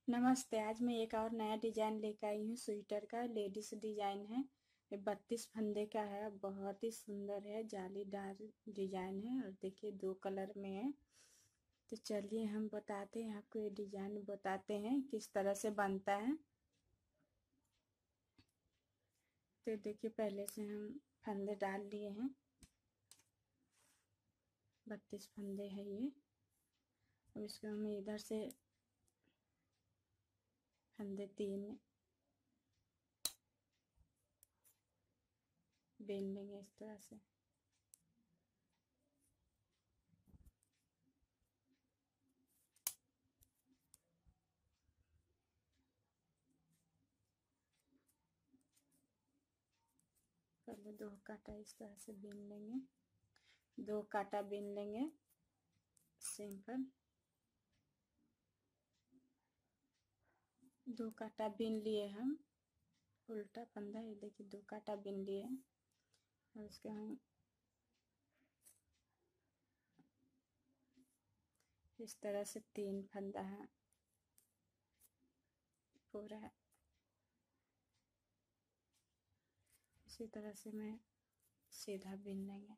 नमस्ते। आज मैं एक और नया डिजाइन लेकर आई हूँ। स्वेटर का लेडीज डिजाइन है। ये 32 फंदे का है। बहुत ही सुंदर है, जालीदार डिजाइन है और देखिए 2 कलर में है। तो चलिए हम बताते हैं आपको, ये डिजाइन बताते हैं किस तरह से बनता है। तो देखिए पहले से हम फंदे डाल लिए हैं। 32 फंदे है ये। अब इसको हम इधर से फंदे 3 बेल लेंगे इस तरह से। पहले 2 कांटा इस तरह से बीन लेंगे। 2 कांटा बीन लेंगे सिंपल। 2 कांटा बीन लिए हम। उल्टा फंदा, ये देखिए 2 कांटा बीन लिए हैं। और उसके हम इस तरह से 3 फंदा है पूरा। इसी तरह से मैं सीधा बीन लेंगे।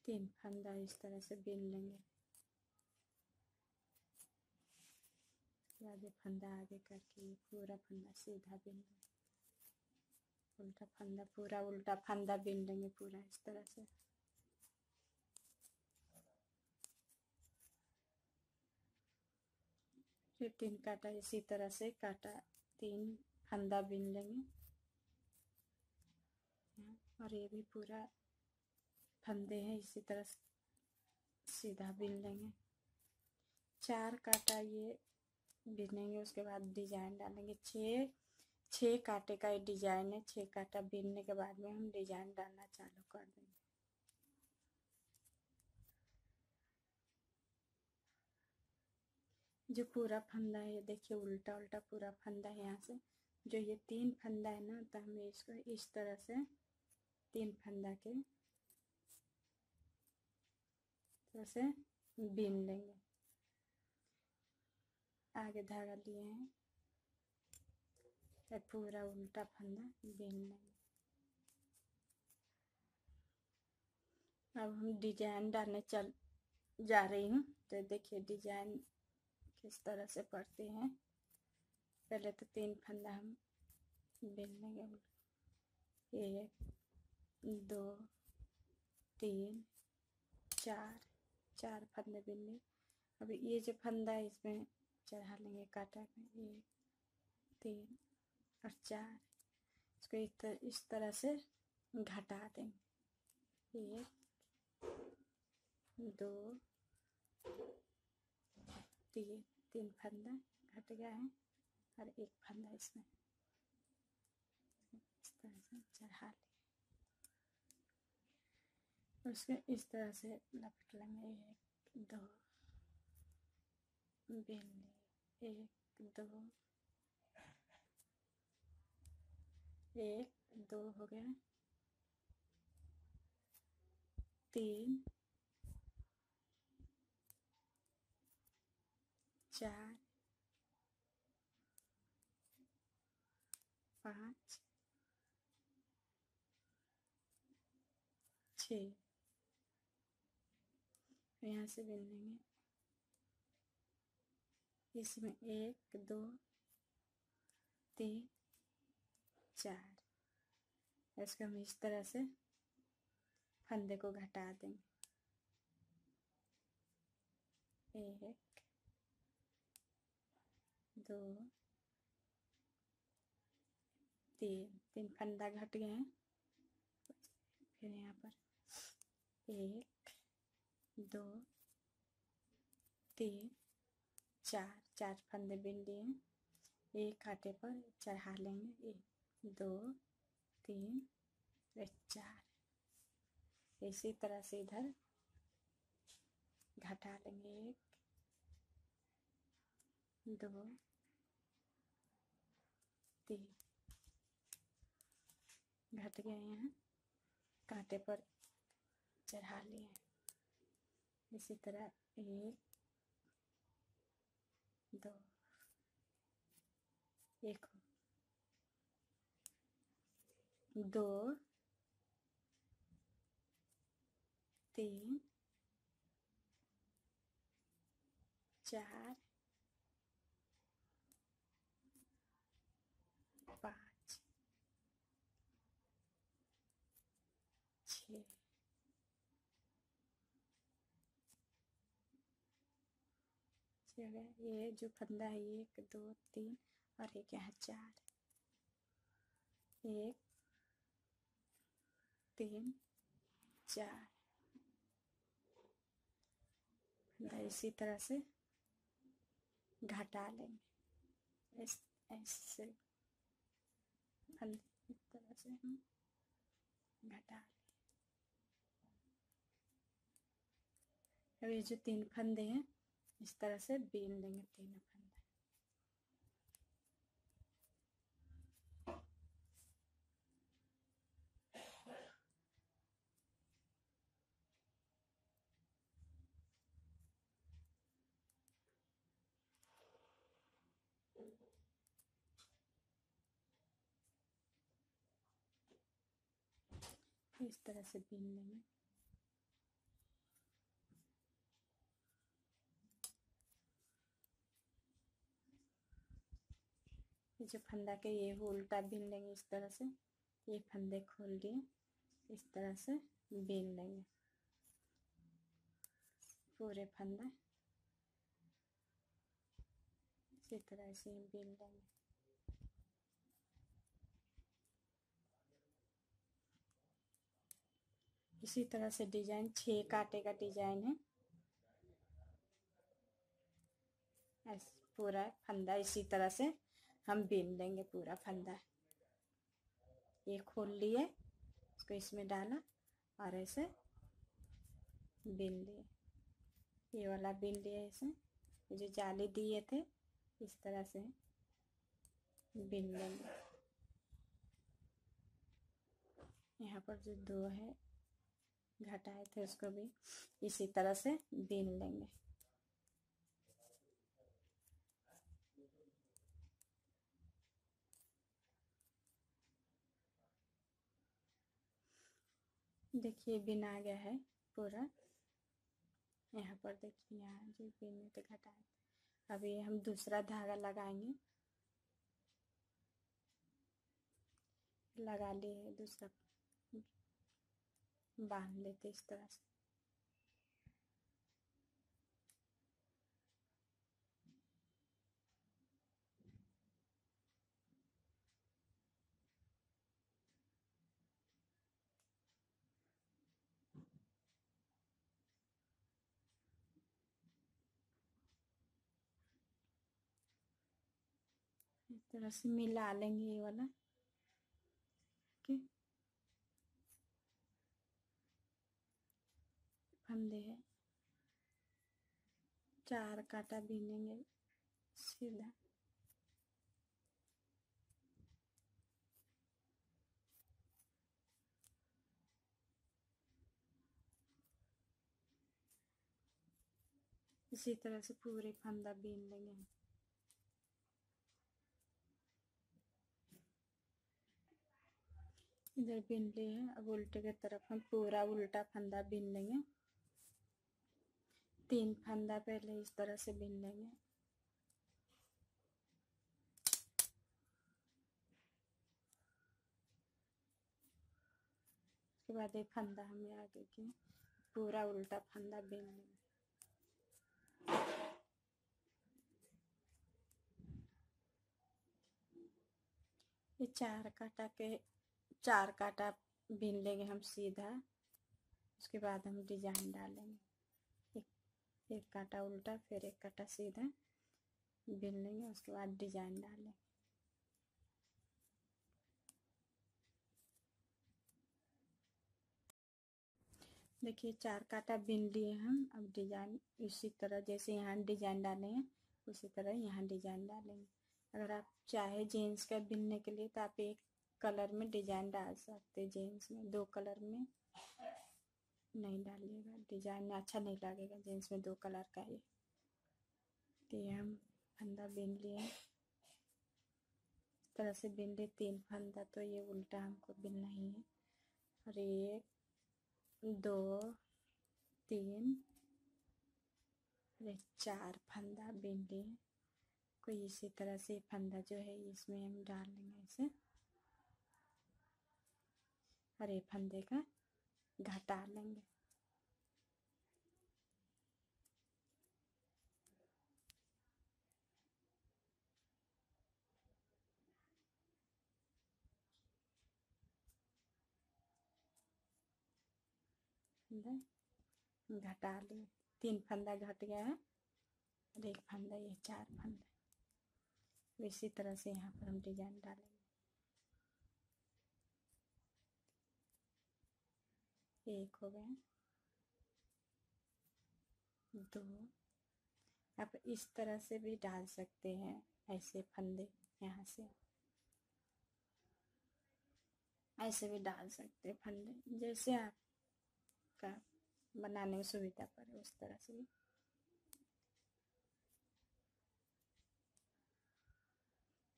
तीन फंदा इस तरह से बीन लेंगे। आगे फंदा आगे करके पूरा फंदा सीधा बीन लेंगे। उल्टा फंदा, पूरा उल्टा फंदा बीन लेंगे पूरा इस तरह से। फिर 3 कांटा इसी तरह से कांटा 3 फंदा बीन लेंगे। और ये भी पूरा फंदे हैं, इसी तरह सीधा बीन लेंगे। 4 कांटा ये बीनेंगे, उसके बाद डिजाइन डालेंगे। 6 कांटे का ये डिजाइन है। 6 कांटा बीनने के बाद में हम डिजाइन डालना चालू कर देंगे। जो पूरा फंदा है, ये देखिए उल्टा उल्टा पूरा फंदा है। यहाँ से जो ये 3 फंदा है ना, तो हम इसको इस तरह से 3 फंदा के तरह से बीन लेंगे। आगे धागा लिए हैं तो पूरा उल्टा फंदा बीन लेंगे। अब हम डिजाइन डालने जा रही हूँ। तो देखिए डिजाइन किस तरह से पड़ते हैं। पहले तो 3 फंदा हम बीन लेंगे। 1 2 3 4 फंदे बीन लिए। अभी ये जो फंदा है इसमें चढ़ा लेंगे कांटा में। 1 3 और 4। इसको इस तरह से घटा देंगे। 1 2 3 फंदा घट गया है और 1 फंदा इसमें इस तरह से चढ़ा लेंगे। उसके इस तरह से लपट लेंगे। 1 2 बीन लिए। 1 2 1 2 हो गया। 3 4 5 6। यहाँ से बीन लेंगे। इसमें 1 2 3 4। इसको हम इस तरह से फंदे को घटा देंगे। 1 2 3 फंदा घट गए हैं। फिर यहाँ पर 1 2 3 4 फंदे बीन लिए हैं। एक कांटे पर चढ़ा लेंगे। 1 2 3 4। इसी तरह से इधर घटा लेंगे। 1 2 3 घट गए हैं। कांटे पर चढ़ा लिए। इसी तरह 1 2 1 2 3 4 5 6 ये जो फंदा है 1 2 3 और एक यहाँ 4 1 3 4 फंदा इसी तरह से घटा लेंगे। ऐसे फंदे इस तरह से हम घटा लें। अब ये जो 3 फंदे हैं इस तरह से बीन लेंगे तीनों फंदे। इस तरह से बीन लेंगे। ये जो फंदा के ये उल्टा बीन लेंगे इस तरह से। ये फंदे खोल दिए इस तरह से बीन लेंगे पूरे फंदा इसी तरह से बीन लेंगे। इसी तरह से डिजाइन 6 कांटे का डिजाइन है। ऐसे पूरा फंदा इसी तरह से हम बीन लेंगे पूरा फंदा। ये खोल लिए इसको इसमें डाला और ऐसे बीन लिए। ये वाला बीन लिए ऐसे जो जाली दिए थे इस तरह से बीन लेंगे। यहाँ पर जो 2 है घटाए थे उसको भी इसी तरह से बीन लेंगे। देखिए बिना गया है पूरा। यहाँ पर देखिए यहाँ जो बीन थे घटाए। अभी हम दूसरा धागा लगाएंगे। लगा लिए दूसरा बांध लेते इस तरह से। इस तरह से मिला लेंगे ये वाला के फंदे है। 4 कांटा बीनेंगे सीधा। इसी तरह से पूरे फंदा बीन लेंगे। इधर बीन लिए हैं। अब उल्टे की तरफ हम पूरा उल्टा फंदा बीन लेंगे। 3 फंदा पहले इस तरह से बीन लेंगे। उसके बाद एक फंदा हमें आगे की पूरा उल्टा फंदा बीन लेंगे। ये 4 कांटा बीन लेंगे हम सीधा। उसके बाद हम डिजाइन डालेंगे। एक कांटा उल्टा फिर एक कांटा सीधा बीन लेंगे। उसके बाद डिजाइन डालेंगे। देखिए 4 कांटा बीन लिए हम। अब डिजाइन इसी तरह जैसे यहाँ डिजाइन डालेंगे उसी तरह यहाँ डिजाइन डालेंगे। अगर आप चाहे जीन्स का बीनने के लिए तो आप एक कलर में डिजाइन डाल सकते हैं। जीन्स में 2 कलर में नहीं डालिएगा, डिजाइन अच्छा नहीं लगेगा जीन्स में 2 कलर का। ये तो ये हम फंदा बीन लिए, इस तरह से बीन लिए 3 फंदा। तो ये उल्टा हमको बीनना ही है। और 1 2 3 और 4 फंदा बीन लिए। कोई इसी तरह से फंदा जो है इसमें हम डाल लेंगे ऐसे, और ये फंदे का घटा लेंगे। फंदा घटा लिए, 3 फंदा घट गया है और 1 फंदा, ये 4 फंदा। इसी तरह से यहाँ पर हम डिजाइन डालेंगे। 1 हो गया, 2। आप इस तरह से भी डाल सकते हैं, ऐसे फंदे यहाँ से ऐसे भी डाल सकते हैं फंदे, जैसे आपका बनाने में सुविधा पड़े उस तरह से भी।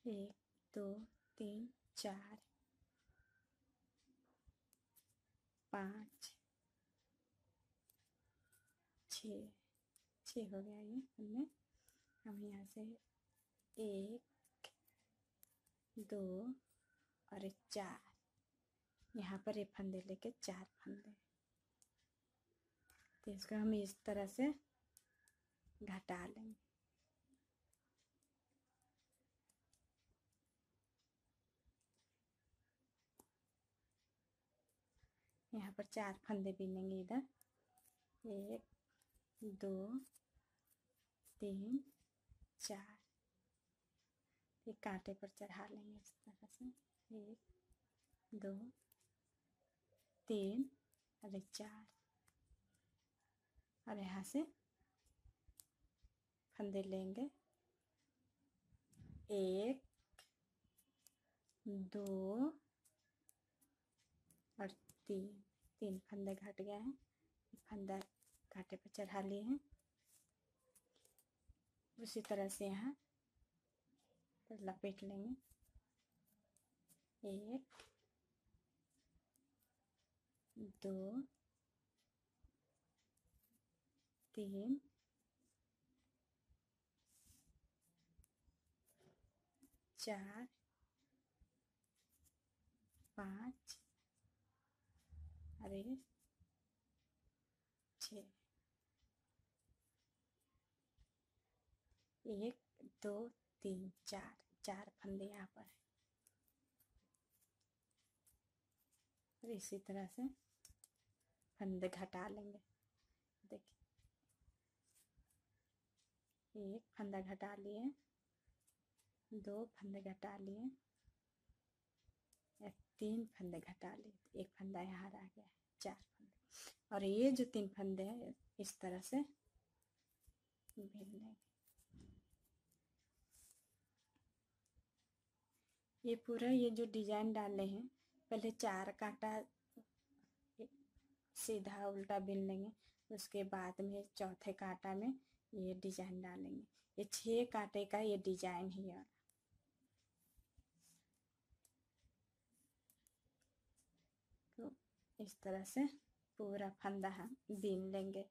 1 2 3 4 5 6 हो गया ये फंदे। हम यहाँ से 1 2 और 4, यहाँ पर ये फंदे लेके 4 फंदे। तो इसको हम इस तरह से घटा लेंगे। यहाँ पर 4 फंदे बीनेंगे इधर, 1 2 3 4। एक कांटे पर चढ़ा लेंगे इस तरह से, 1 2 3 और 4। और यहाँ से फंदे लेंगे, 1 2 और 3 फंदे घट गए हैं। फंदा कांटे पर चढ़ा लिए हैं। उसी तरह से यहाँ पर लपेट लेंगे, 1 2 3 4 5 और 6। 1 2 3 4 फंदे यहाँ पर है। और इसी तरह से फंदे घटा लेंगे। देखिए, 1 फंदा घटा लिए, 2 फंदे घटा लिए, 3 फंदे घटा लिए, 1 फंदा यहाँ रह गया है, 4 फंदे। और ये जो 3 फंदे हैं इस तरह से बीन लेंगे। ये पूरा ये जो डिजाइन डाले हैं, पहले 4 कांटा सीधा उल्टा बीन लेंगे। उसके बाद में चौथे कांटा में ये डिजाइन डालेंगे। ये 6 कांटे का ये डिजाइन ही है। तो इस तरह से पूरा फंदा हम बीन लेंगे।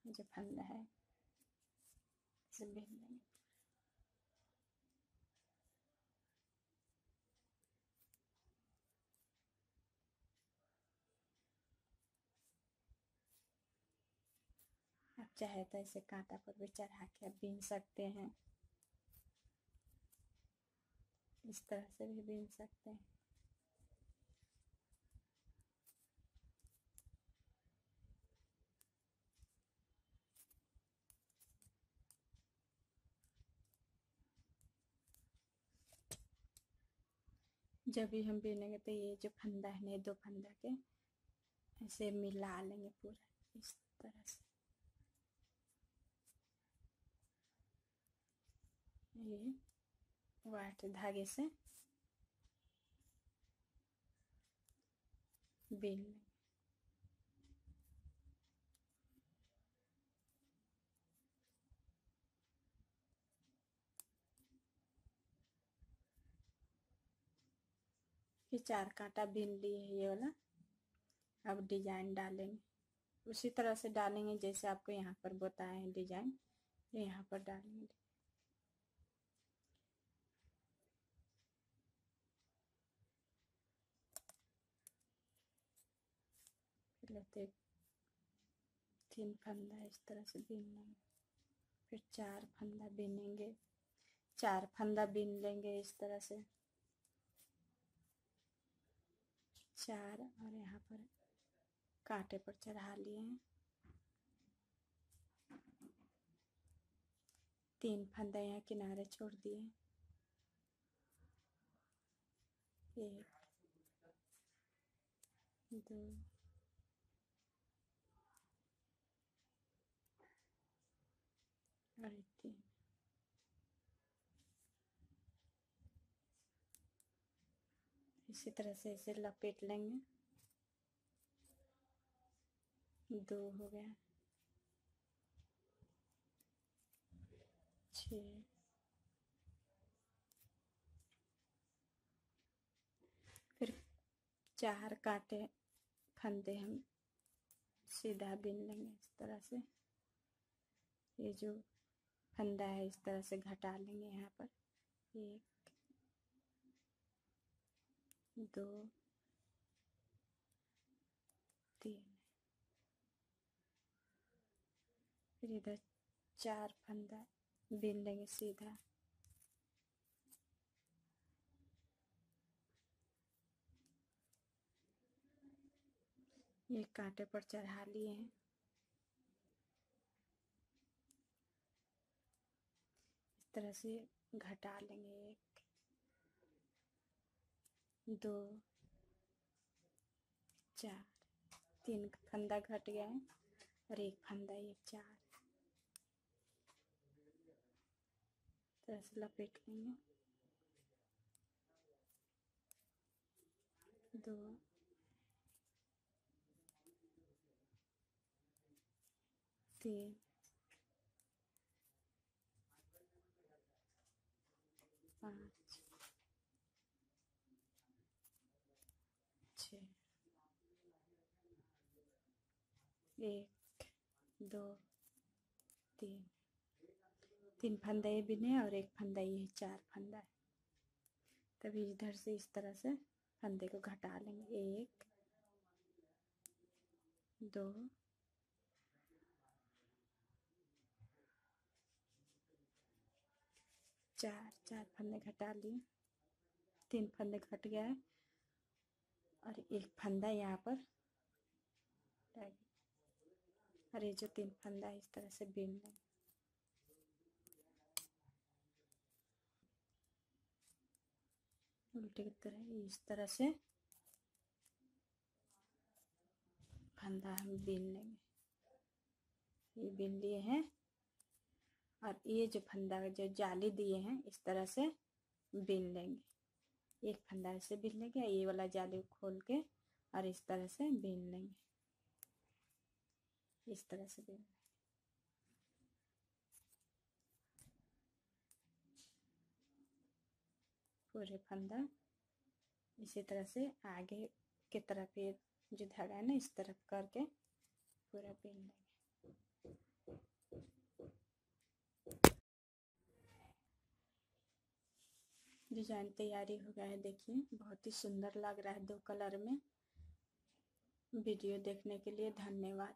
जो फंदा है इसे बीन लेंगे। आप चाहे तो इसे कांटा पर भी चढ़ा के आप बीन सकते हैं, इस तरह से भी बीन सकते हैं। जब भी हम बीनेंगे तो ये जो फंदा है ना, 2 फंदा के ऐसे मिला लेंगे पूरा इस तरह से। ये वाइट धागे से बिन लेंगे। ये 4 कांटा बिन लिए है ये वाला। अब डिजाइन डालेंगे, उसी तरह से डालेंगे जैसे आपको यहाँ पर बताए हैं डिजाइन, यहाँ पर डालेंगे। पहले तो 3 फंदा इस तरह से बिन लेंगे, फिर 4 फंदा बिनेंगे, 4 फंदा बिन लेंगे इस तरह से 4, और यहाँ पर कांटे पर चढ़ा लिए हैं। 3 फंदा यहाँ किनारे छोड़ दिए, 1 2 और 3। इसी तरह से इसे लपेट लेंगे। 2 हो गया, 6, फिर 4 कांटे फंदे हम सीधा बिन लेंगे इस तरह से। ये जो फंदा है इस तरह से घटा लेंगे यहाँ पर, 1 2 3, फिर इधर 4 फंदा बिन लेंगे सीधा, ये कांटे पर चढ़ा लिए हैं। इस तरह से घटा लेंगे, 1 2 4, 3 फंदा घट गया है और 1 फंदा, ये 4 तरह से लपेट लेंगे। 2 3 5 6, 1 2 3, 3 फंदा ये बिने और 1 फंदा ये 4 फंदा है। तभी इधर से इस तरह से फंदे को घटा लेंगे, 1 2 4 फंदे घटा लिए, 3 फंदे घट गया है और 1 फंदा यहाँ पर, और ये जो 3 फंदा इस तरह से बिन लेंगे। उल्टे की तरह इस तरह से फंदा हम बिन लेंगे, ये बिन लिए हैं। और ये जो फंदा जो जाली दिए हैं इस तरह से बिन लेंगे, 1 फंदा ऐसे बिन लेंगे, ये वाला जाली खोल के और इस तरह से बिन लेंगे, इस तरह से बिन लेंगे। पूरे फंदा इसी तरह से आगे की तरफ ये जो धागा है ना इस तरफ करके पूरा बिन लेंगे। डिजाइन तैयारी हो गया है, देखिए बहुत ही सुंदर लग रहा है 2 कलर में। वीडियो देखने के लिए धन्यवाद।